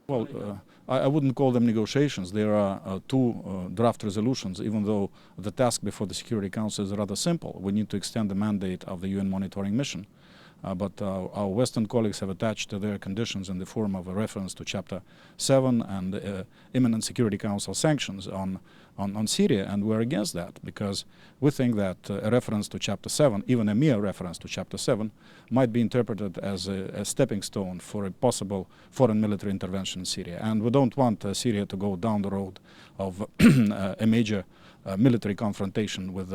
Well, I wouldn't call them negotiations. There are two draft resolutions, even though the task before the Security Council is rather simple. We need to extend the mandate of the UN monitoring mission. But our Western colleagues have attached their conditions in the form of a reference to Chapter 7 and imminent Security Council sanctions on Syria, and we're against that because we think that a reference to Chapter 7, even a mere reference to Chapter 7, might be interpreted as a stepping stone for a possible foreign military intervention in Syria. And we don't want Syria to go down the road of a major military confrontation with,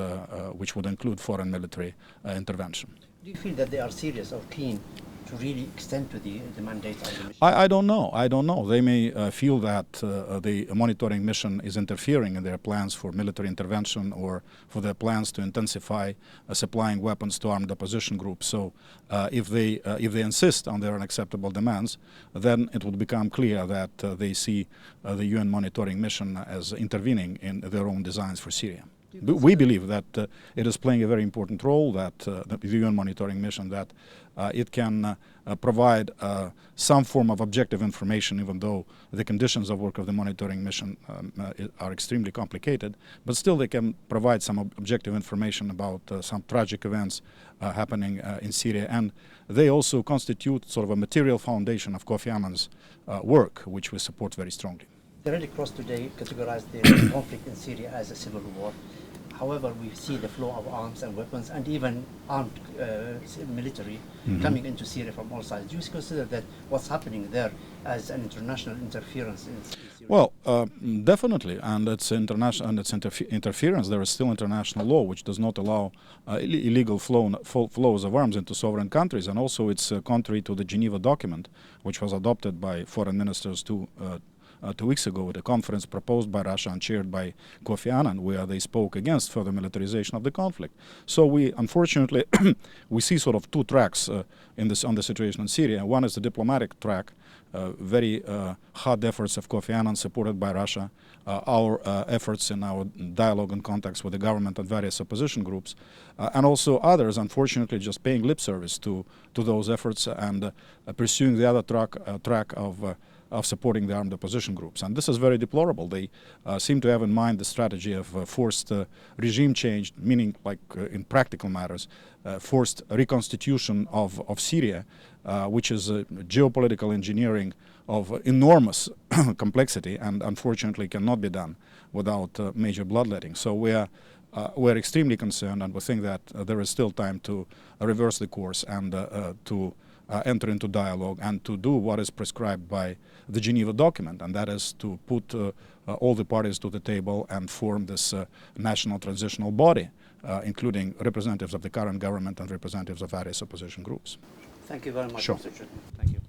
which would include foreign military intervention. Do you feel that they are serious or keen to really extend to the mandate of the mission? I don't know. I don't know. They may feel that the monitoring mission is interfering in their plans for military intervention or for their plans to intensify supplying weapons to armed opposition groups. So if they insist on their unacceptable demands, then it would become clear that they see the UN monitoring mission as intervening in their own designs for Syria. We believe that it is playing a very important role, that the UN monitoring mission, that it can provide some form of objective information, even though the conditions of work of the monitoring mission are extremely complicated, but still they can provide some objective information about some tragic events happening in Syria, and they also constitute sort of a material foundation of Kofi Annan's work, which we support very strongly. The Red Cross today categorized the conflict in Syria as a civil war. However, we see the flow of arms and weapons and even armed military coming into Syria from all sides. Do you consider that what's happening there as an international interference in Syria? Well, definitely, and it's international, and it's interference. There is still international law which does not allow illegal flows of arms into sovereign countries, and also it's contrary to the Geneva document, which was adopted by foreign ministers 2 weeks ago at a conference proposed by Russia and chaired by Kofi Annan, where they spoke against further militarization of the conflict. So we, unfortunately, we see sort of two tracks on the situation in Syria. One is the diplomatic track, very hard efforts of Kofi Annan supported by Russia, our efforts in our dialogue and contacts with the government and various opposition groups, and also others, unfortunately, just paying lip service to those efforts and pursuing the other track of supporting the armed opposition groups. And this is very deplorable. They seem to have in mind the strategy of forced regime change, meaning, like in practical matters, forced reconstitution of Syria, which is geopolitical engineering of enormous complexity and unfortunately cannot be done without major bloodletting. So we're extremely concerned, and we think that there is still time to reverse the course and to enter into dialogue and to do what is prescribed by the Geneva document, and that is to put all the parties to the table and form this national transitional body, including representatives of the current government and representatives of various opposition groups. Thank you very much, Sure. Mr. Churkin. Thank you.